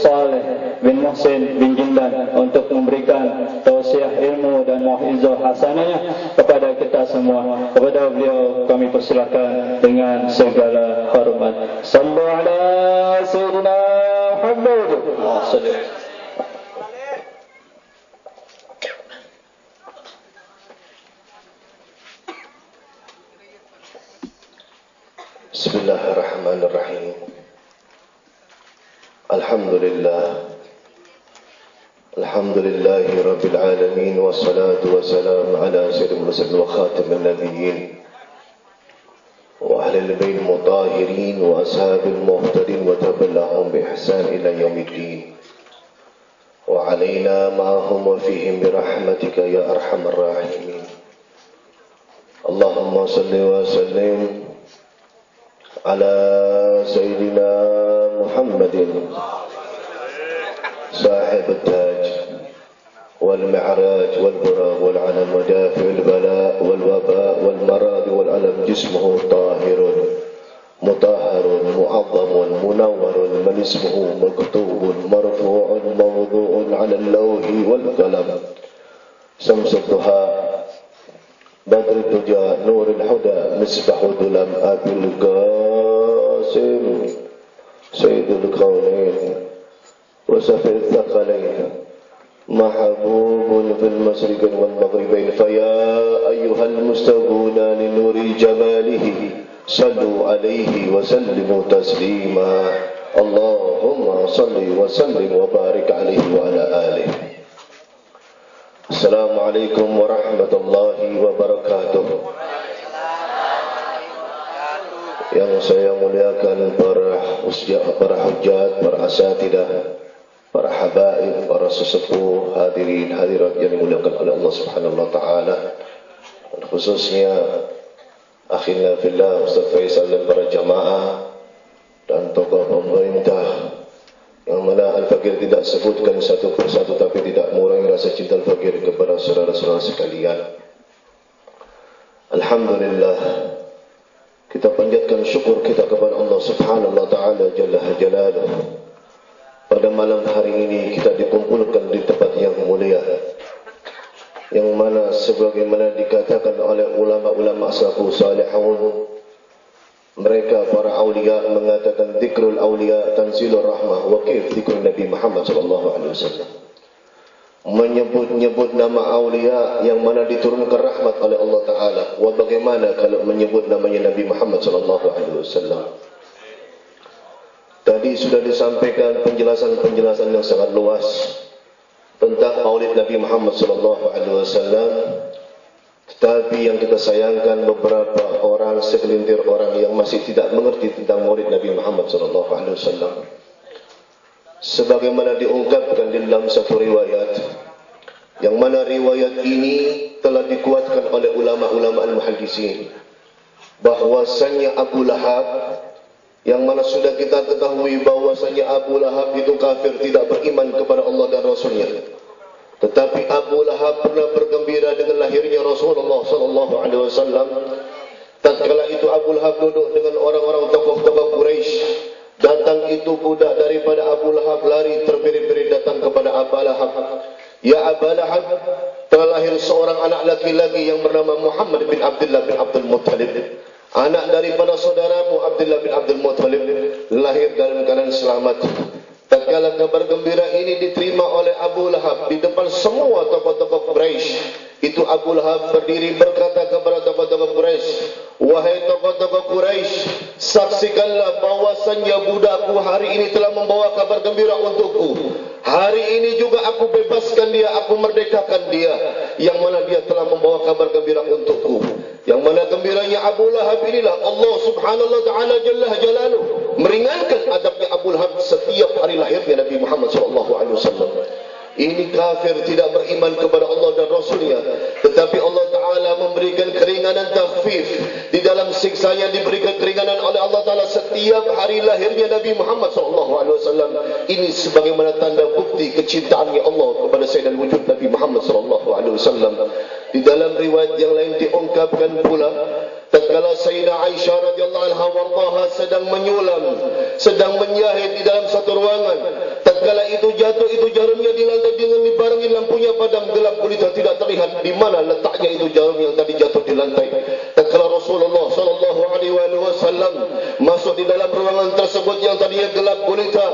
Saleh bin Muhsin bin Jindan untuk memberikan tausiah ilmu dan mau'izah hasanahnya kepada kita semua. Kepada beliau kami persilakan dengan segala hormat. Sallu ala sayyidina Muhammad. Bismillahirrahmanirrahim. Alhamdulillahi rabbil alamin, wassalatu wassalamu ala sayyidil mursalin wa khatamin nabiyyin wa ahlil bait mutahirin wa ashabil muhtadin wa taballahum bi ihsan ila yaumiddin wa alaina ma'ahum wa fihim bi rahmatika ya arhamar rahimin. Allahumma salli wa sallim ala sayyidina Muhammadin sahib al-taj wal-mi'raj wal-buraq wal-alam wa dafi'ul bala' wal-waba' wal-marad wal-alam jismuhu tahirun mutahharun mu'azzamun munawwarun man ismuhu maktubun marfu'un mawdu'un 'ala al-lawhi wal-qalam samsud duha badrul duja nurul huda misbahud dulam abil qasim sayyidul kaunain wa safir thaqalain mahbubun fil masriqin wal maghribain fa ya ayyuhal mustabuna li nuri jamalihi sallu alaihi wa sallimu taslima. Allahumma salli wa sallim wa barik alaihi wa ala alihi. Assalamualaikum warahmatullahi wabarakatuh. Yang saya muliakan para hujjat, para asatidah, para habaib, para sesepuh, hadirin hadirat yang dimuliakan oleh Allah Subhanahu wa taala. Dan khususnya akhirnya fillah Ustaz Faisal dan para jamaah dan tokoh pemerintah, yang mana Al-Fakir tidak sebutkan satu persatu tapi tidak mengurangi rasa cinta Al-Fakir kepada saudara-saudara sekalian. Alhamdulillah, kita panjatkan syukur kita kepada Allah Subhanahu wa taala jalla jalaluhu. Pada malam hari ini kita dikumpulkan di tempat yang mulia, yang mana sebagaimana dikatakan oleh ulama-ulama salafus salihun, mereka para aulia mengatakan zikrul aulia tanzilur rahmah wa kaif zikrul Nabi Muhammad sallallahu alaihi wasallam. Menyebut-nyebut nama aulia yang mana diturunkan rahmat oleh Allah taala, wa bagaimana kalau menyebut namanya Nabi Muhammad sallallahu alaihi wasallam. Tadi sudah disampaikan penjelasan-penjelasan yang sangat luas tentang maulid Nabi Muhammad sallallahu alaihi wasallam. Tetapi yang kita sayangkan, beberapa orang, segelintir orang yang masih tidak mengerti tentang maulid Nabi Muhammad SAW. Sebagaimana diungkapkan di dalam satu riwayat, yang mana riwayat ini telah dikuatkan oleh ulama-ulama al-muhaddisin, bahwasanya Abu Lahab, yang mana sudah kita ketahui bahwasanya Abu Lahab itu kafir, tidak beriman kepada Allah dan Rasulnya. Tetapi Abu Lahab pernah bergembira dengan lahirnya Rasulullah sallallahu alaihi wasallam. Tatkala itu Abu Lahab duduk dengan orang-orang tokoh-tokoh Quraisy. Datang itu budak daripada Abu Lahab lari terbirit-birit datang kepada Abu Lahab. Ya Abu Lahab, telah lahir seorang anak laki-laki yang bernama Muhammad bin Abdullah bin Abdul Muttalib. Anak daripada saudaramu Abdullah bin Abdul Muttalib, lahir dalam keadaan selamat. Tatkala kabar gembira ini diterima oleh Abu Lahab di depan semua tokoh-tokoh Quraisy, itu Abu Lahab berdiri berkata kepada tokoh-tokoh Quraisy, wahai tokoh-tokoh Quraisy, saksikanlah bahwasannya budakku hari ini telah membawa kabar gembira untukku. Hari ini juga aku bebaskan dia, aku merdekakan dia, yang mana dia telah membawa kabar gembira untukku. Yang mana gembiranya Abu Lahab inilah Allah Subhanahu wa taala jalla jalaluhu meringankan adabnya Abu Lahab setiap hari lahirnya Nabi Muhammad sallallahu alaihi wasallam. Ini kafir, tidak beriman kepada Allah dan Rasulnya. Tetapi Allah Ta'ala memberikan keringanan takhfif. Di dalam siksanya diberikan keringanan oleh Allah Ta'ala setiap hari lahirnya Nabi Muhammad SAW. Ini sebagaimana tanda bukti kecintaannya Allah kepada Sayyidul Wujud Nabi Muhammad SAW. Di dalam riwayat yang lain diungkapkan pula, tatkala Sayyidah Aisyah radhiyallahu anha warḍaha sedang menyulam, sedang menyahid di dalam satu ruangan. Tatkala jatuh itu jarumnya di lantai dengan dibarengi lampunya padam gelap gulita tidak terlihat di mana letaknya itu jarum yang tadi jatuh di lantai. Tatkala Rasulullah sallallahu alaihi wasallam masuk di dalam ruangan tersebut yang tadinya gelap gulita,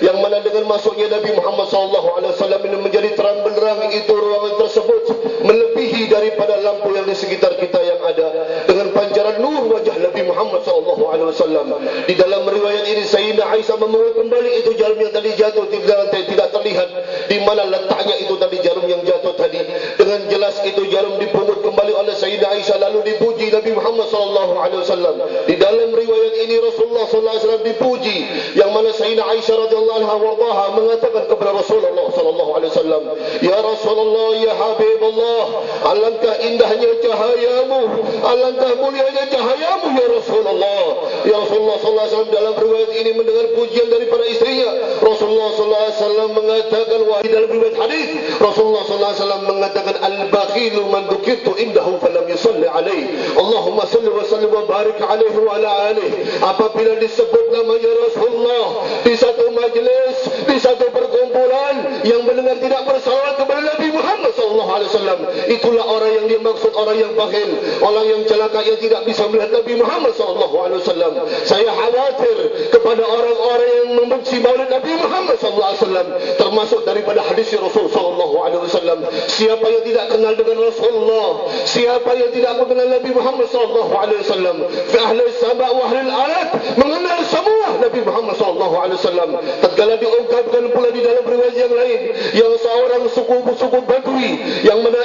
yang mana dengan masuknya Nabi Muhammad sallallahu alaihi wasallam ini menjadi terang benderang itu ruangan tersebut melebihi daripada lampu yang di sekitar kita yang ada dengan pancaran nur wajah Nabi Muhammad sallallahu alaihi wasallam. Di dalam riwayat ini Sayyidina Aisyah memungut kembali itu jarum yang tadi jatuh di lantai tidak terlihat di mana letaknya itu tadi jarum yang jatuh tadi. Dengan jelas itu jarum dipungut kembali oleh Sayyidina Aisyah lalu dipuji Nabi Muhammad sallallahu alaihi wasallam. Di dalam riwayat ini Rasulullah sallallahu alaihi wasallam dipuji yang mana Sayyidina Aisyah radhiyallahu anha warḍaha mengatakan kepada Rasulullah sallallahu alaihi wasallam, "Ya Rasulullah, ya Habibullah, alangkah indahnya cahayamu, alangkah mulianya cahayamu ya Rasulullah." Ya Rasulullah sallallahu alaihi wasallam dalam riwayat ini mendengar pujian daripada istrinya. Rasulullah sallallahu alaihi wasallam mengatakan, wahai dalam riwayat hadis Rasulullah sallallahu alaihi wasallam mengatakan, "Al-bakhilu man dzukirtu indahu falam yusalli alaihi. Allahumma salli wa sallim wa barik alaihi wa ala alihi." Apabila disebut namanya Rasulullah di satu majlis, di satu perkumpulan yang mendengar tidak bersalawat kepada Nabi Muhammad sallallahu alaihi wasallam, itulah orang yang dimaksud orang yang bakhil, orang yang celaka yang tidak bisa melihat Nabi Muhammad sallallahu alaihi wasallam. Saya khawatir kepada orang-orang yang membenci maulid Nabi Muhammad sallallahu alaihi wasallam, termasuk daripada hadis Rasul sallallahu alaihi wasallam. Siapa yang tidak kenal dengan Rasulullah, siapa yang tidak mengenal Nabi Muhammad sallallahu alaihi wasallam, fi ahli sama' wa ahli al-ard mengenal semua Nabi Muhammad sallallahu alaihi wasallam. Tatkala diungkapkan pula di dalam riwayat yang lain yang seorang suku Badui yang mana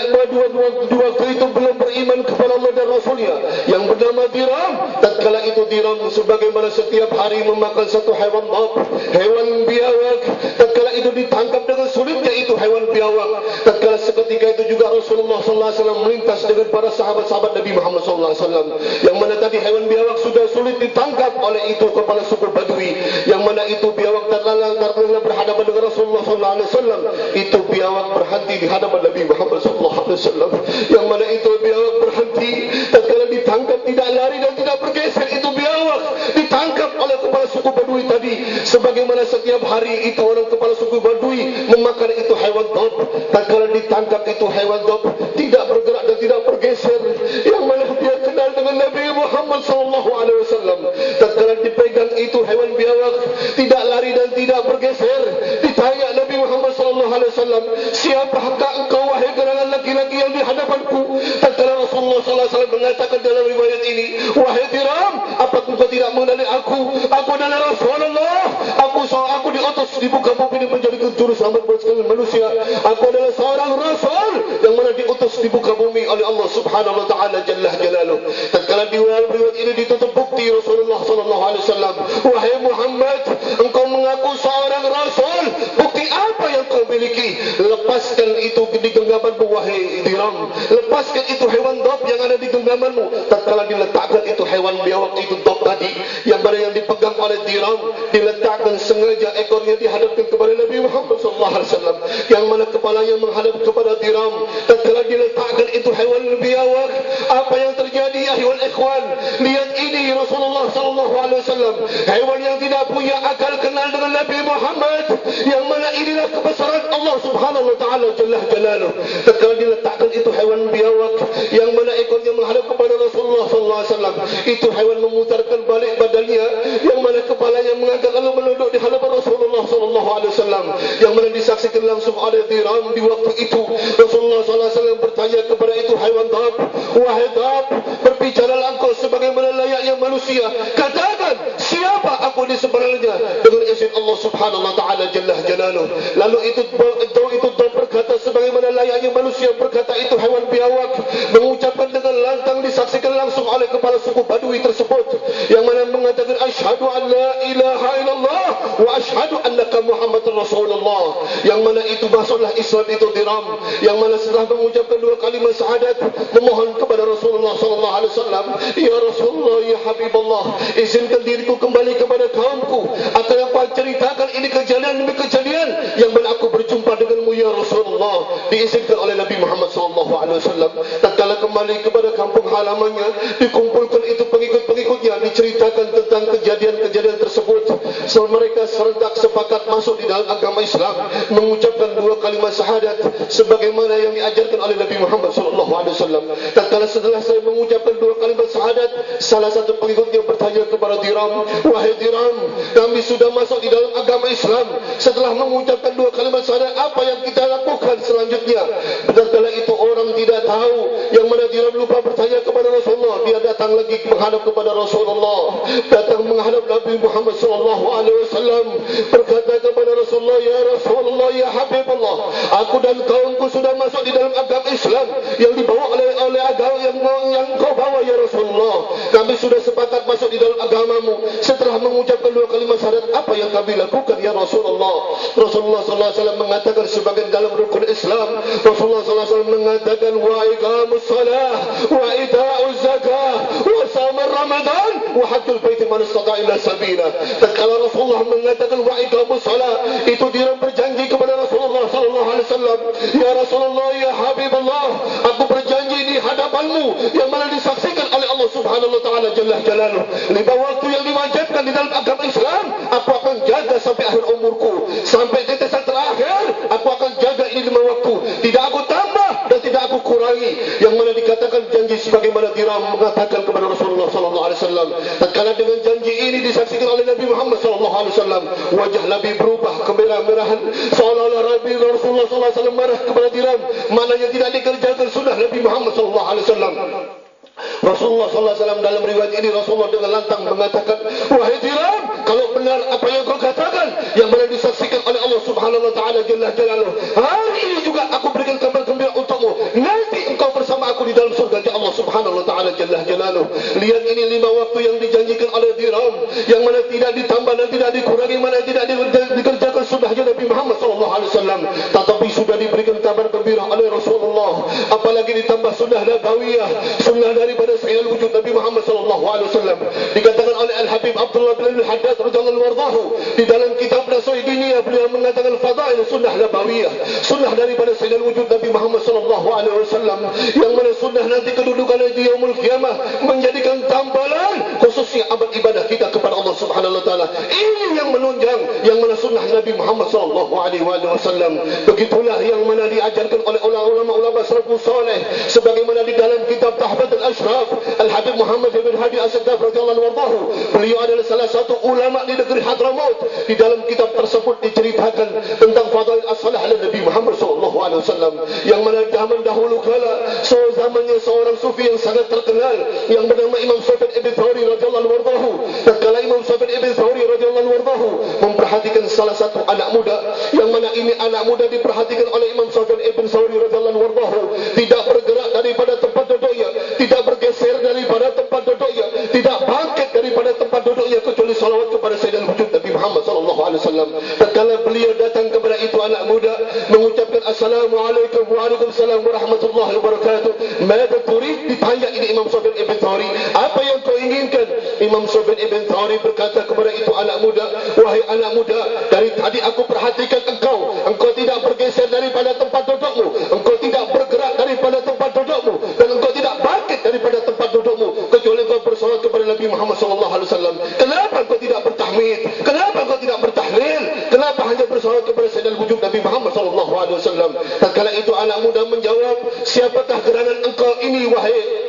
di waktu itu belum beriman kepada Allah dan Rasulnya yang bernama Diram. Tatkala itu Diram sebagaimana setiap hari memakan satu hewan dhab, hewan biawak. Tatkala itu ditangkap dengan sulitnya itu hewan biawak. Tatkala seketika itu juga Rasulullah sallallahu alaihi wasallam melintas dengan para sahabat-sahabat Nabi Muhammad sallallahu alaihi wasallam yang mana tadi hewan biawak sudah sulit ditangkap oleh itu kepala suku Badui, yang mana itu biawak terlalang berhadapan dengan Rasulullah sallallahu alaihi wasallam. Itu biawak berhenti di hadapan Nabi Muhammad sallallahu alaihi wasallam, yang mana itu biawak berhenti. Tatkala ditangkap tidak lari dan tidak bergeser, itu biawak ditangkap oleh kepala suku Badui tadi sebagaimana setiap hari itu orang kepala suku Badui memakan itu hewan dhab. Tatkala ditangkap itu hewan dhab tidak bergerak dan tidak bergeser, yang mana dia kenal dengan Nabi Muhammad sallallahu alaihi wasallam. Tatkala dipegang itu hewan biawak tidak lari dan tidak bergeser, ditanya Nabi Muhammad sallallahu alaihi wasallam, "Siapakah engkau wahai gerangan laki-laki yang di hadapanku?" Tatkala Rasulullah sallallahu alaihi wasallam mengatakan dalam riwayat ini, "Wahai Diram, apa engkau tidak mengenali aku? Aku adalah Rasulullah. Aku diutus di muka bumi ini menjadi juru selamat buat sekalian manusia. Aku adalah seorang rasul yang mana diutus di muka bumi oleh Allah Subhanahu wa taala jalla jalaluh." Tatkala riwayat ini ditutup bukti Rasulullah sallallahu alaihi wasallam, "Wahai Muhammad, engkau mengaku seorang rasul. Bukti apa yang kau miliki? Lepaskan itu di genggamanmu wahai Diram. Lepaskan itu hewan dhab yang ada di genggamanmu." Tatkala diletakkan itu hewan biawak itu dhab tadi yang mana yang dipegang oleh Diram, diletakkan sengaja ekornya dihadapkan kepada Nabi Muhammad sallallahu alaihi wasallam, yang mana kepalanya menghadap kepada Diram. Tatkala diletakkan itu hewan biawak, apa yang terjadi ya hewan ikhwan? Lihat ini Rasulullah sallallahu alaihi wasallam, hewan yang tidak punya akal kenal dengan Nabi Muhammad, yang mana inilah kebesaran Allah Subhanahu wa taala jalla jalaluh. Tatkala diletakkan itu hewan biawak yang mana ekornya menghadap kepada Rasulullah sallallahu alaihi wasallam, itu hewan memutarkan balik badannya, yang mana kepalanya mengangkat lalu menunduk di hadapan Rasulullah sallallahu alaihi wasallam, yang mana disaksikan langsung oleh Diram. Di waktu itu Rasulullah sallallahu alaihi wasallam bertanya kepada itu hewan dhab, "Wahai dhab, berbicaralah engkau sebagaimana layaknya manusia. Katakan, siapa aku di sebenarnya?" Dengan izin Allah Subhanahu wa taala jalla jalaluh. Lalu itu dhab berkata sebagaimana layaknya manusia, berkata itu hewan biawak mengucapkan dengan lantang, disaksikan langsung oleh kepala suku Badui tersebut, yang mana mengatakan, "Asyhadu an la ilaha illallah wa asyhadu annaka Muhammadar Rasulullah." Yang mana itu masuklah Islam itu Diram, yang mana setelah mengucapkan dua kalimat syahadat memohon kepada Rasulullah sallallahu alaihi wasallam, "Ya Rasulullah, ya Habibullah, izinkan diriku kembali kepada kaumku, akan aku ceritakan ini kejadian demi kejadian yang mana aku berjumpa denganmu ya Rasulullah. Diizinkan oleh Nabi Muhammad SAW. Tatkala kembali kepada kampung halamannya, dikumpulkan itu pengikut-pengikutnya, diceritakan tentang kejadian-kejadian tersebut. So, mereka serentak sepakat masuk di dalam agama Islam, mengucapkan 2 kalimat syahadat sebagaimana yang diajarkan oleh Nabi Muhammad SAW. Tatkala setelah saya mengucapkan 2 kalimat syahadat, salah satu pengikutnya bertanya kepada Diram, wahai Diram, kami sudah masuk di dalam agama Islam. Setelah mengucapkan 2 kalimat syahadat, apa yang kita lakukan selanjutnya? Tatkala itu orang tidak tahu, yang mana Diram lupa bertanya kepada Rasulullah. Dia datang lagi menghadap kepada Rasulullah, datang menghadap Nabi Muhammad SAW, berkata kepada Rasulullah, ya Rasulullah, ya Habibullah, aku dan kaumku sudah masuk di dalam agama Islam yang dibawa oleh agama yang kau bawa ya Rasulullah. Kami sudah sepakat masuk di dalam agamamu. Setelah mengucapkan 2 kalimat syahadat, apa yang kami lakukan ya Rasulullah? Rasulullah SAW mengatakan sebagian dalam rukun Islam, Rasulullah SAW mengatakan wa iqamus salah wa ita'uz zakah wa shaumur Ramadan wa hajjul baiti man istata'a ila sabila. Tatkala Rasulullah mengatakan wa iqamus salah, itu dia berjanji kepada Rasulullah SAW, ya Rasulullah, ya Habibullah, aku berjanji di hadapanmu yang mana disaksikan oleh Allah Subhanahu wa taala jalla jalaluhu, 5 waktu yang diwajibkan di dalam agama Islam aku akan jaga sampai akhir umurku, sampai tetesan terakhir aku akan jaga ini 5 waktu, tidak aku tambah dan tidak aku kurangi. Yang mana dikatakan janji sebagaimana Diram mengatakan kepada Rasulullah SAW. Tatkala dengan janji ini disaksikan oleh Nabi Muhammad SAW, wajah Nabi berubah kemerah-merahan, seolah-olah Rasulullah SAW marah kepada Diram, maknanya tidak dikerjakan sunnah Nabi Muhammad SAW. Rasulullah SAW dalam riwayat ini, Rasulullah dengan lantang mengatakan, wahai Diram, kalau benar apa yang kau katakan yang mana disaksikan oleh Allah Subhanahu wa taala jalla jalaluhu, hari ini juga aku berikan kabar gembira untukmu, nanti engkau bersama aku di dalam surga Allah Subhanahu wa taala jalla jalaluhu. Lihat ini 5 waktu yang dijanjikan oleh Diram, yang mana tidak ditambah dan tidak dikurangi, mana tidak dikerjakan sunnahnya Nabi Muhammad SAW, tetapi sudah diberikan kabar gembira oleh Rasulullah, apalagi ditambah sunnah nabawiyah, sunnah daripada sayyidul wujud Nabi Muhammad SAW. Dikatakan oleh Al-Habib Abdullah bin Al-Haddad radhiyallahu anhu di dalam kitab Nasai Diniyah, beliau mengatakan fadail sunnah nabawiyah, sunnah daripada sayyidul wujud Nabi Muhammad SAW, yang mana sunnah nanti kedudukannya di yaumul qiyamah menjadikan tambalan khususnya abad ibadah kita kepada Allah Subhanahu wa taala. Ini yang menunjang yang mana sunnah Nabi Muhammad SAW. Begitulah yang mana diajarkan oleh ulama-ulama salafus saleh, sebagaimana di dalam kitab Tahfadz al-Ashraf, Al-Habib Muhammad bin Hadi As-Saddaf radhiyallahu anhu, beliau adalah salah satu ulama di negeri Hadramaut. Di dalam kitab tersebut diceritakan tentang fadail as-salah ala Nabi Muhammad SAW, yang mana zaman dahulu kala, zamannya seorang sufi yang sangat terkenal yang bernama Imam Sufyan Ibn Thawri radhiyallahu anhu. Tatkala Imam Sufyan Ibn Thawri radhiyallahu anhu memperhatikan salah satu anak muda, yang mana ini anak muda diperhatikan oleh Imam Sufyan Ibn Thawri radhiyallahu anhu, tidak bergerak daripada tempat duduknya, tidak bergeser daripada tempat duduknya, tidak bangkit daripada tempat duduknya kecuali salawat kepada Sayyidina wujud Nabi Muhammad SAW. Tatkala beliau datang kepada itu anak muda mengucapkan assalamualaikum waalaikumsalam warahmatullahi wabarakatuh, mada turid, ditanya ini Imam Sufyan Ibn Thawri, apa yang kau inginkan? Imam Sufyan Ibn Thawri berkata kepada itu anak muda, wahai anak muda, dari tadi aku perhatikan engkau tidak bergeser daripada tempat dudukmu, engkau tidak bergerak daripada tempat dudukmu, dan engkau tidak bangkit daripada tempat dudukmu kecuali engkau bersolawat kepada Nabi Muhammad SAW. Kenapa engkau tidak bertahmid? Kenapa engkau tidak bertahlil? Kenapa hanya bersolawat kepada Sayyidina wujud Nabi Muhammad SAW? Tatkala itu anak muda menjawab, siapakah gerangan engkau ini wahai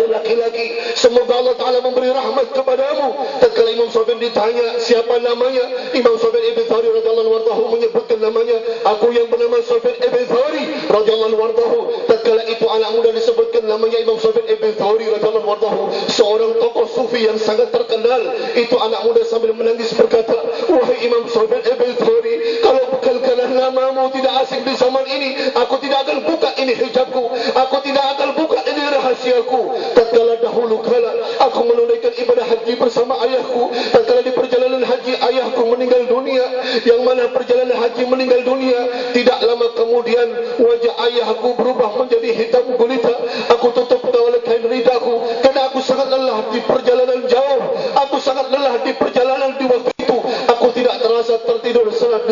laki-laki, semoga Allah Ta'ala memberi rahmat kepadamu. Tatkala Imam Sufyan ditanya siapa namanya, Imam Sufyan Ibn Thawri radhiyallahu anhu menyebutkan namanya, aku yang bernama Sufyan Ibn Thawri radhiyallahu anhu. Tatkala itu anak muda disebutkan namanya Imam Sufyan Ibn Thawri radhiyallahu anhu, seorang tokoh sufi yang sangat terkenal. Itu anak muda sambil menangis berkata, wahai Imam Sufyan Ibn Thawri, kalau bukan kerana namamu tidak asing di zaman ini, aku tidak akan buka ini hijabku, aku tidak akan buka ini rahasiaku. Tatkala dahulu kala aku menunaikan ibadah haji bersama ayahku, tatkala di perjalanan haji ayahku meninggal dunia, yang mana perjalanan haji meninggal dunia, tidak lama kemudian wajah ayahku berubah menjadi hitam gulita. Aku tutup oleh kain ridaku karena aku sangat lelah di perjalanan jauh, aku sangat lelah di perjalanan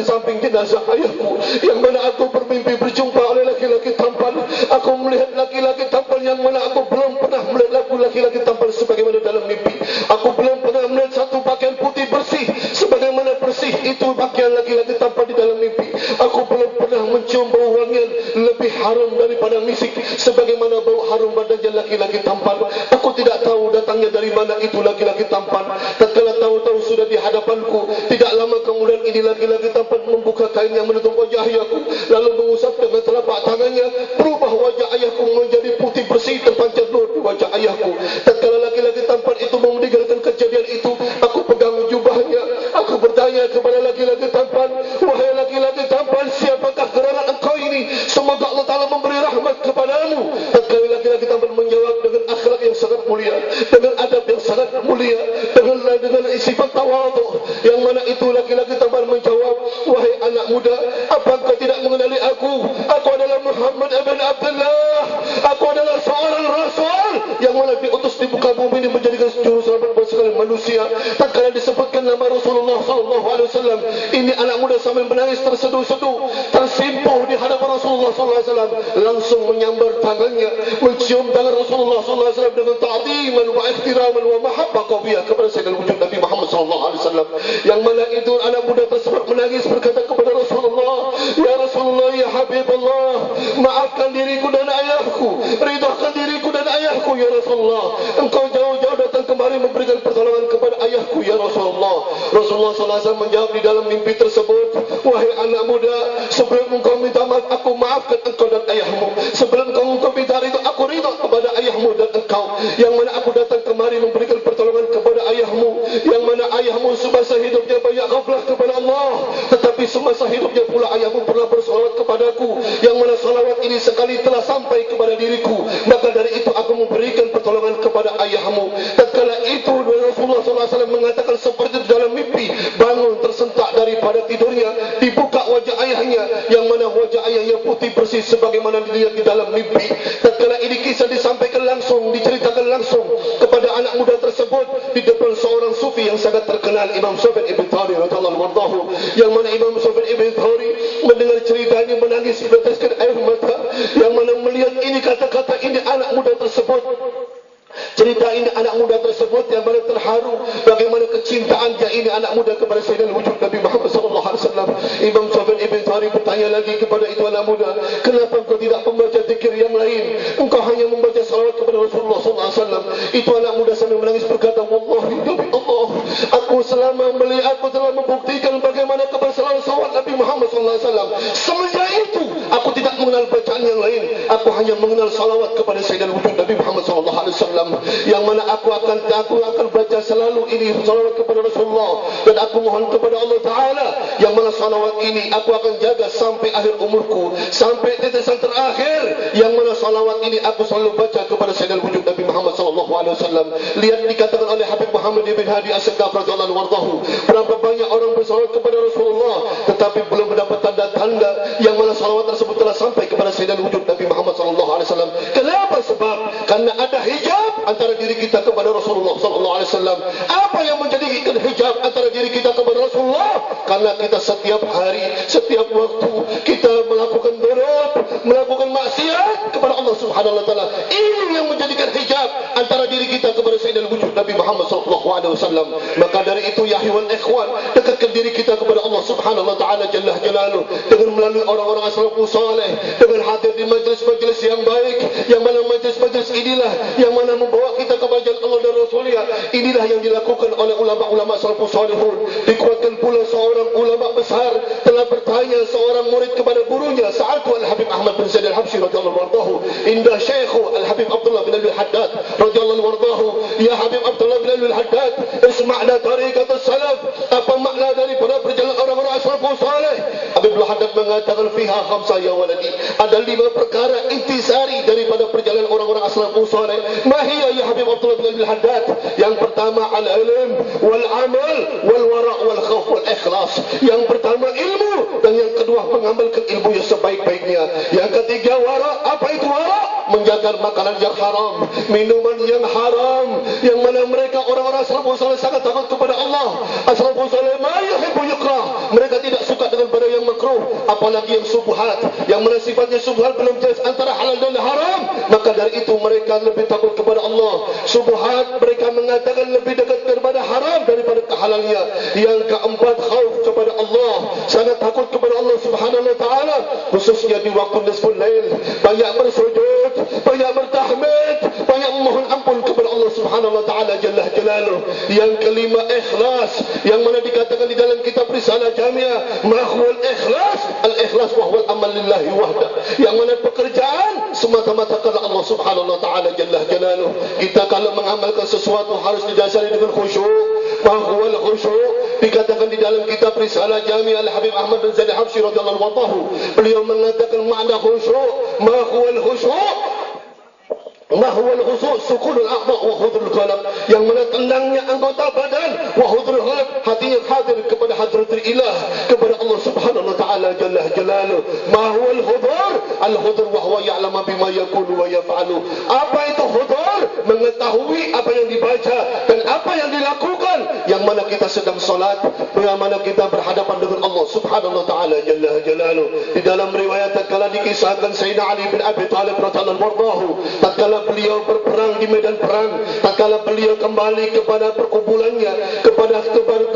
samping jenazah ayahku, yang mana aku bermimpi berjumpa oleh laki-laki tampan. Aku melihat laki-laki tampan yang mana aku belum pernah melihat laki-laki tampan sebagaimana dalam mimpi. Aku belum pernah melihat satu pakaian putih bersih sebagaimana bersih itu pakaian laki-laki tampan di dalam mimpi. Aku belum pernah mencium bau wangian lebih harum daripada misik sebagaimana bau harum badannya laki-laki tampan. Aku tidak tahu datangnya dari mana itu laki-laki tampan. Tatkala tahu-tahu sudah di hadapanku, tidak lama kemudian ini laki-laki tampan membuka kain yang menutup wajah ayahku, lalu mengusap dengan telapak tangannya. Berubah wajah ayahku menjadi putih bersih, terpancar nur di wajah ayahku. Tatkala laki-laki tampan itu meninggalkan kejadian itu, aku pegang jubahnya. Aku bertanya kepada laki-laki tampan, wahai laki-laki tampan, siapakah gerangan engkau ini? Semoga Allah Ta'ala memberi rahmat kepadamu. Tatkala laki-laki tampan menjawab dengan akhlak yang sangat mulia, dengan adab yang sangat mulia, dengan sifat tawadhu, yang mana itu laki-laki tampan menjawab, wahai anak muda, apa engkau tidak mengenali aku? Aku adalah Muhammad ibn Abdullah. Aku adalah seorang rasul yang mana diutus di muka bumi ini menjadikan juru selamat bagi segala manusia. Tatkala disebutkan nama Rasulullah SAW, ini anak muda sambil menangis terseduh-seduh, tersimpuh di hadapan Rasulullah SAW, langsung menyambar tangannya, mencium tangan Rasulullah SAW dengan ta'ziman wa ihtiraman wa mahabbah qawiyah kepada sayyidina wujud Nabi Muhammad SAW. Yang mana itu anak muda tersebut menangis berkata kepada Rasulullah, ya Rasulullah, ya Habibullah, maafkan diriku dan ayahku, ridhakan diriku dan ayahku ya Rasulullah. Engkau jauh-jauh datang kemari memberikan pertolongan kepada ayahku ya Rasulullah. Rasulullah SAW menjawab di dalam mimpi tersebut, wahai anak muda, sebelum engkau minta maaf, aku maafkan engkau dan ayahmu. Sebelum engkau minta ridha, aku ridha kepada ayahmu dan engkau. Yang mana aku datang kemari memberikan pertolongan kepada ayahmu, yang mana ayahmu semasa hidupnya banyak ghaflah kepada Allah, tetapi semasa hidupnya pula ayahmu pernah bersolawat kepadaku, yang mana solawat ini sekali telah sampai kepada diriku, maka dari itu aku memberikan pertolongan kepada ayahmu. Tatkala itu Rasulullah SAW mengatakan seperti itu dalam mimpi, bangun tersentak daripada tidurnya, dibuka wajah ayahnya, yang mana wajah ayahnya putih bersih sebagaimana dilihat di dalam mimpi. Tatkala ini kisah disampaikan langsung, diceritakan langsung kepada anak muda tersebut di depan seorang sufi yang sangat terkenal, Imam Sufyan Ibn Thawri radhiyallahu anhu, yang mana Imam Sufyan Ibn Thawri mendengar cerita ini menangis meneteskan air mata, yang mana melihat ini kata-kata ini anak muda tersebut, cerita ini anak muda tersebut, yang mana terharu bagaimana kecintaannya ini anak muda kepada Sayyidina wujud Nabi Muhammad SAW. Imam Sufyan Ibn Thawri bertanya lagi kepada itu anak muda, kenapa engkau tidak membaca zikir yang lain? Engkau hanya membaca salawat kepada Rasulullah SAW. Itu anak muda sambil menangis berkata, wallahi demi Allah, aku selama melihat, aku telah membuktikan bagaimana kebersamaan salawat Nabi Muhammad SAW. Semenjak itu aku tidak mengenal bacaan yang lain, aku hanya mengenal salawat kepada Sayyidina wujud Nabi Muhammad SAW. Yang mana aku akan baca selalu ini salawat kepada Rasulullah, dan aku mohon kepada Allah Ta'ala, yang mana salawat ini aku akan jaga sampai akhir umurku, sampai tetesan terakhir, yang mana salawat ini aku selalu baca kepada Sayyidina wujud Nabi Muhammad SAW. Lihat dikatakan oleh Habib Muhammad ibn Hadi As-Sagaf radhiyallahu anhu, berapa banyak orang bersalawat kepada Rasulullah tetapi belum mendapat tanda-tanda yang mana salawat tersebut telah sampai kepada Sayyidina wujud Nabi Muhammad SAW. Kenapa? Sebab karena ada hijab antara diri kita kepada Rasulullah SAW. Apa yang menjadi hijab antara diri kita kepada Rasulullah? Karena kita setiap hari, setiap waktu kita melakukan dorab, melakukan maksiat kepada Allah Subhanahu Wa Taala. Ini yang menjadikan hijab antara diri kita kepada Sayyidina wujud Nabi Muhammad SAW. Maka dari itu ya ayyuhal ikhwan, dekatkan diri kita kepada Allah Subhanahu Wa Taala Jalla Jalaluh dengan melalui orang-orang as-salafus saleh, dengan hadir di majlis-majlis yang baik, yang mana majlis-majlis inilah yang mana membawa kita kepada Allah dan Rasulnya. Inilah yang dilakukan oleh ulama-ulama salafus salihun. Dikuatkan pula seorang ulama besar telah bertanya seorang murid kepada gurunya, Sa'atu Al-Habib Ahmad bin Zaid Al-Habsyi radhiyallahu anhu, inda Syekhu Al-Habib Abdullah bin Al-Haddad radhiyallahu anhu, ya Habib Abdullah bin Al-Haddad, isma'na tariqat as-salaf, apa makna daripada perjalanan orang-orang as-salafus salih? Habib Al-Haddad mengatakan fiha khamsa ya waladi, ada 5 perkara intisari daripada perjalanan orang-orang as-salafus salih. Mahiyya ya Habib Abdullah bin Al-Haddad? Yang pertama al-ilm wal-amal wal-wara' wal-khawf wal-ikhlas. Yang pertama ilmu, dan yang kedua mengamalkan ilmu yang sebaik-baiknya. Yang ketiga wara'. Apa itu wara'? Menjaga makanan yang haram, minuman yang haram, yang mana mereka orang-orang as-salafus salih sangat takut kepada Allah. As-salafus salih ma yuhibbu yukrah, mereka tidak suka dengan perkara yang makruh, apalagi yang subhat, yang mana sifatnya subhat belum jelas antara halal dan haram, maka dari itu mereka lebih takut kepada Allah. Subhat mereka mengatakan lebih dekat kepada haram daripada kehalalnya. Yang keempat, khauf kepada Allah, sangat takut kepada Allah Subhanahu wa taala, khususnya di waktu nisful lail, banyak bersujud, banyak bertahmid, banyak memohon ampun kepada Allah Subhanahu wa taala jalla jalaluh. Yang kelima, ikhlas, yang mana dikatakan di dalam kitab Risalah Jamiah, ma huwal ikhlas, al-ikhlas wa huwal amal lillahi wahda, yang mana pekerjaan semata-mata karena Allah Subhanahu wa taala jalla jalaluh. Kita kalau mengamalkan sesuatu harus didasari dengan khusyuk. Ma huwal khusyuk, dikatakan di dalam kitab Risalah Jamiah Al-Habib Ahmad bin Zaid Al-Habsyi radhiyallahu anhu, beliau mengatakan makna khusyuk, ma huwal khusyuk, ma huwal khusyuk sukunul a'dha wa hudrul qalb, yang mana tenangnya anggota badan, wa hudrul qalb, hatinya hadir kepada hadratul ilah, kepada Allah Subhanahu wa taala jalla jalaluh. Ma huwal hudur, al-hudur wa huwa ya'lamu bima yaqulu wa yaf'alu. Apa itu hudur? Mengetahui apa yang dibaca dan apa yang dilakukan, yang mana kita sedang salat, yang mana kita berhadapan dengan Allah Subhanahu wa taala jalla jalaluh. Di dalam riwayat tatkala dikisahkan Sayyidina Ali bin Abi Thalib radhiyallahu anhu, tatkala beliau berperang di medan perang, tatkala beliau kembali kepada perkumpulannya,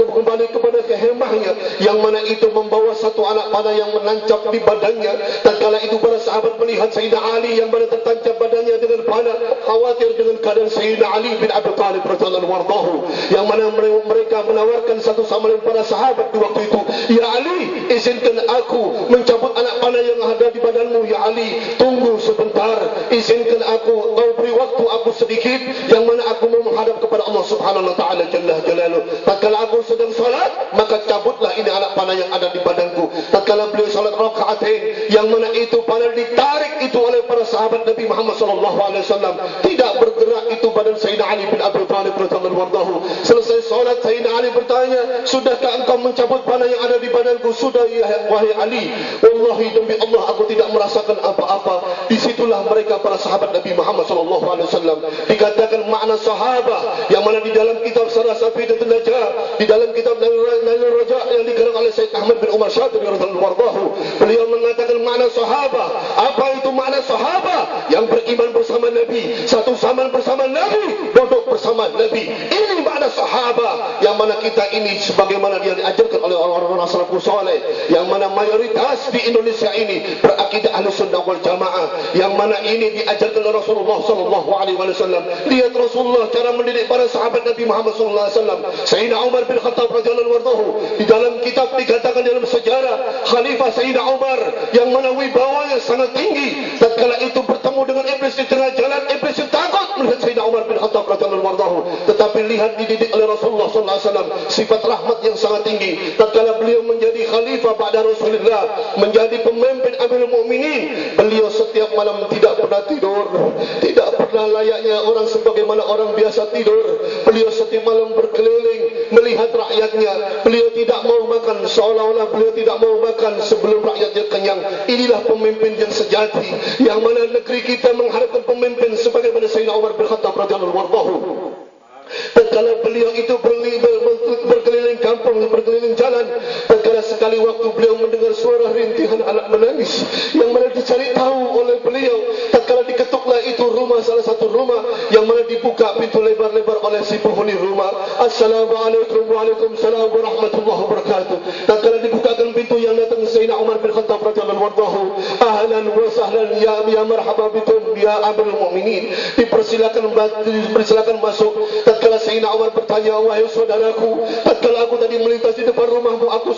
kembali kepada kehemahnya, yang mana itu membawa satu anak panah yang menancap di badannya. Tatkala itu para sahabat melihat Sayyidina Ali yang mana tertancap badannya dengan panah, khawatir dengan keadaan Sayyidina Ali bin Abi Thalib radhiyallahu anhu, yang mana mereka menawarkan satu sama lain para sahabat di waktu itu, ya Ali, izinkan aku mencabut anak panah yang ada di badanmu. Ya Ali, tunggu sebentar, izinkan aku, kau beri waktu aku sedikit, yang mana aku mau menghadap kepada Allah Subhanahu wa taala jalla jalaluh. Tatkala aku sedang salat, maka cabutlah ini anak panah yang ada di badanku. Tatkala beliau salat rakaatain, yang mana itu panah ditarik itu oleh para sahabat Nabi Muhammad sallallahu alaihi wasallam, tidak bergerak itu badan Sayyidina Ali bin Abi Thalib radhiyallahu anhu. Selesai salat, Sayyidina Ali bertanya, sudahkah engkau mencabut panah yang ada di badanku? Sudah ya wahai Ali, wallahi demi Allah aku tidak merasakan apa-apa. Disitulah mereka para sahabat Nabi Muhammad sallallahu alaihi wasallam. Dikatakan makna sahabat, yang mana di dalam kitab Sarah Safidatul Najah, di dalam kitab Nailul Raja yang dikarang oleh Sayyid Ahmad bin Umar Syatiri radhiyallahu anhu, beliau mengatakan makna sahabat. Apa itu makna sahabat? Yang beriman bersama Nabi, satu zaman bersama Nabi, duduk bersama Nabi. Ini makna sahabat, yang mana kita ini sebagaimana yang diajarkan oleh orang-orang salafus saleh, yang mana mayoritas di Indonesia ini berakidah Ahlussunnah wal Jamaah, yang mana ini diajarkan oleh Rasulullah sallallahu alaihi wasallam. Lihat Rasulullah cara mendidik para sahabat Nabi Muhammad sallallahu alaihi wasallam. Sayyidina Umar bin Khattab radhiyallahu anhu, di dalam kitab dikatakan dalam sejarah Khalifah Sayyidina Umar, yang mana wibawanya sangat tinggi. Tatkala itu bertemu dengan iblis di tengah jalan, iblis takut melihat Sayyidina Umar bin Khattab radhiyallahu anhu, tetapi lihat dididik oleh Rasulullah sallallahu alaihi wasallam, sifat rahmat yang sangat tinggi. Tatkala beliau menjadi khalifah ba'da Rasulullah, menjadi pemimpin Amirul Mukminin, beliau setiap malam tidak pernah tidur, tidak pernah layaknya orang sebagaimana orang biasa tidur. Beliau setiap malam berkeliling melihat rakyatnya. Beliau tidak mau makan, seolah-olah beliau tidak mau makan sebelum rakyatnya kenyang. Inilah pemimpin yang sejati, yang mana negeri kita mengharapkan pemimpin sebagaimana Sayyidina Umar bin Khattab radhiyallahu anhu. Tatkala beliau itu berkeliling kampung, berkeliling jalan, tatkala sekali waktu beliau mendengar suara rintihan anak menangis, yang mana dicari tahu oleh beliau. Tatkala diketuklah itu rumah, salah satu rumah, yang mana dibuka pintu lebar-lebar oleh si penghuni rumah. Assalamualaikum waalaikumsalam warahmatullahi wabarakatuh. Tatkala dibukakan pintu, yang datang Sayyidina Umar bin Khattab radhiyallahu anhu, ahlan wa sahlan, ya marhaba bikum ya Amirul Mukminin, dipersilakan masuk. Tatkala Sayyidina Umar bertanya, wahai saudaraku, tatkala aku tadi melintas di depan rumahmu, aku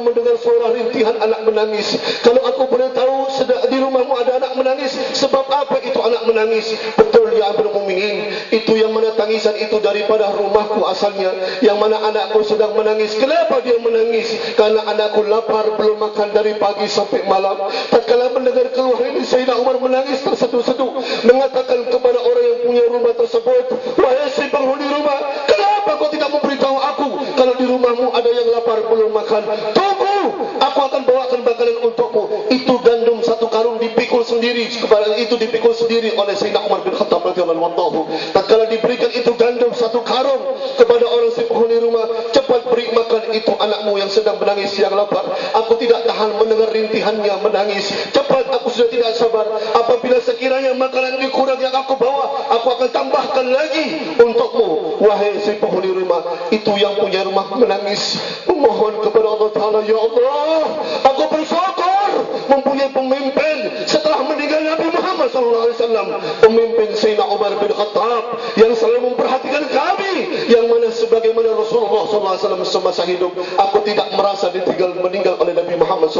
mendengar suara rintihan anak menangis. Kalau aku boleh tahu di rumahmu ada anak menangis, sebab apa itu anak menangis? Betul ya Amirul Mukminin, itu yang mana tangisan itu daripada rumahku asalnya, yang mana anakku sedang menangis. Kenapa dia menangis? Karena anakku lapar, belum makan dari pagi sampai malam. Tatkala mendengar keluhan ini, Sayyidina Umar menangis terseduh-seduh, mengatakan kepada orang yang punya rumah tersebut, wahai si penghuni rumah, kenapa kau tidak memberitahu aku kalau di rumahmu ada yang lapar belum makan? Tunggu, aku akan bawakan makanan untukmu. Itu gandum satu karung dipikul sendiri, kepada itu dipikul sendiri oleh Sayyidina Umar bin Khattab radhiyallahu anhu. Tatkala diberikan itu gandum satu karung kepada orang si penghuni rumah, cepat beri makan itu anakmu yang sedang menangis, yang lapar. Aku tidak tahan Al-Hal mendengar rintihannya menangis. Cepat, aku sudah tidak sabar. Apabila sekiranya makanan ini kurang yang aku bawa, aku akan tambahkan lagi untukmu. Wahai si penghuni rumah, itu yang punya rumah menangis, memohon kepada Allah Ta'ala, ya Allah, aku bersyukur mempunyai pemimpin setelah meninggal Nabi Muhammad SAW, pemimpin Sayyidina Umar bin Khattab yang selalu memperhatikan kami, yang mana sebagaimana Rasulullah SAW semasa hidup, aku tidak merasa ditinggal meninggal oleh Nabi Muhammad SAW.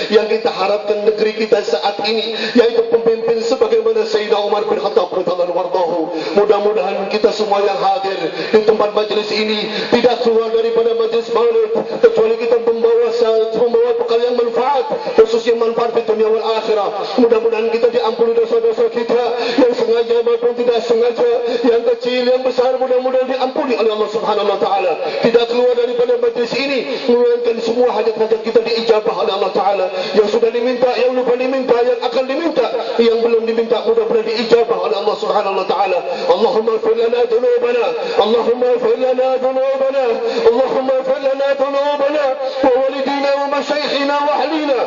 Yang kita harapkan negeri kita saat ini, yaitu pemimpin sebagaimana Sayyidina Umar bin Khattab radhiyallahu anhu. Mudah-mudahan kita semua yang hadir di tempat majlis ini tidak keluar daripada majlis maulid kecuali kita membawa bekal yang manfaat, khususnya manfaat di dunia wal akhirah. Mudah-mudahan kita diampuni dosa-dosa kita yang sengaja maupun tidak sengaja, yang kecil yang besar, mudah-mudahan diampuni oleh Allah Subhanahu wa taala. Tidak keluar daripada majlis ini melainkan semua hajat-hajat kita diijabah oleh Allah Taala. Yang sudah diminta, yang lupa diminta, yang akan diminta, yang belum diminta, mudah-mudahan diijabah oleh Allah Subhanahu wa taala. Allahumma ighfir lana dhunubana, Allahumma ighfir lana dhunubana, Allahumma ighfir lana dhunubana wa walidina wa masyayikhina wa ahlina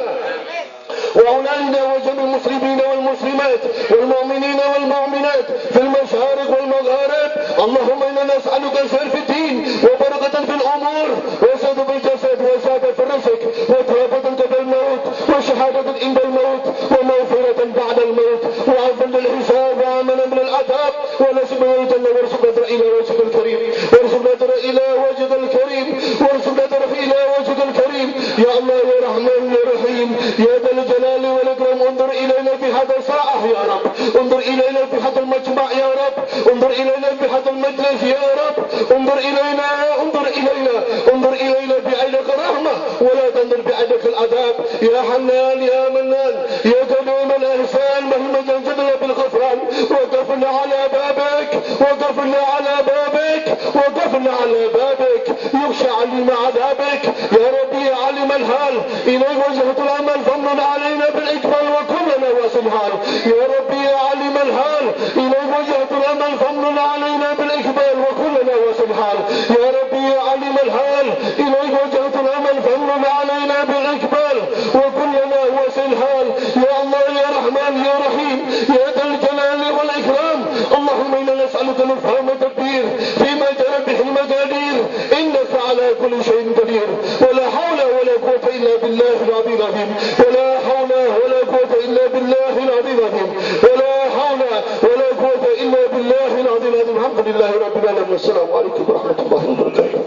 وأولادنا وجميع المسلمين والمسلمات والمؤمنين والمؤمنات في المشارق والمغارب. اللهم إنا نسألك الخير في الدين وبركة في الأمور وسعة في الجسد وسعة في الرزق وتوبة قبل الموت وشهادة عند الموت ومغفرة بعد الموت وعفوا للحساب وأمنا من العذاب ونسبنا الجنة وارزقنا إلى وجهك الكريم وارزقنا إلى وجهك الكريم وارزقنا إلى وجهك الكريم. يا الله يا رحمن يا رحيم يا ذا الجلال والإكرام، انظر إلينا في هذا الساعة يا رب، انظر إلينا في هذا المجمع يا رب، انظر إلينا في هذا المجلس يا رب، انظر إلينا انظر إلينا انظر إلينا بعينك الرحمة ولا تنظر بعينك العذاب. يا حنان يا منان يا كريم الإحسان مهما جنزلنا بالغفران، وقفنا على بابك وقفنا على بابك وقفنا على بابك يخشى علم عذابك. يا ربي يا علم الحال إليك وجهة الأمل فمن علينا بالإقبال وكلنا واسم حال. يا ربي يا علم الحال إليك وجهة الأمل فمن علينا بالإقبال وكلنا واسم حال. يا ربي يا علم الحال إليك وجهة الأمل فمن علينا بالإقبال وكلنا واسم حال. يا الله يا رحمن يا رحيم يا ذا الجلال والإكرام، اللهم إنا نسألك الفهم والتدبير فيما جرى به المقادير، إنك على كل شيء قدير. ولا حول ولا قوة إلا بالله العظيم العظيم، ولا حول ولا قوة إلا بالله العظيم العظيم، ولا حول ولا قوة إلا بالله العظيم العظيم. الحمد لله رب العالمين، والسلام عليكم ورحمة الله وبركاته.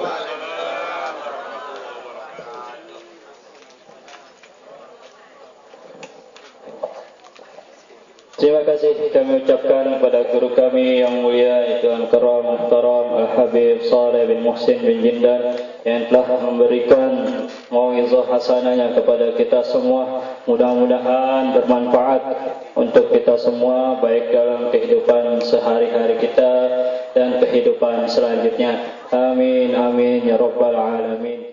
Terima kasih kami ucapkan kepada guru kami yang mulia Tuan Karam Muhtaram Al-Habib Saleh bin Muhsin bin Jindan yang telah memberikan mau'izah hasanahnya kepada kita semua. Mudah-mudahan bermanfaat untuk kita semua baik dalam kehidupan sehari-hari kita dan kehidupan selanjutnya. Amin amin ya rabbal alamin.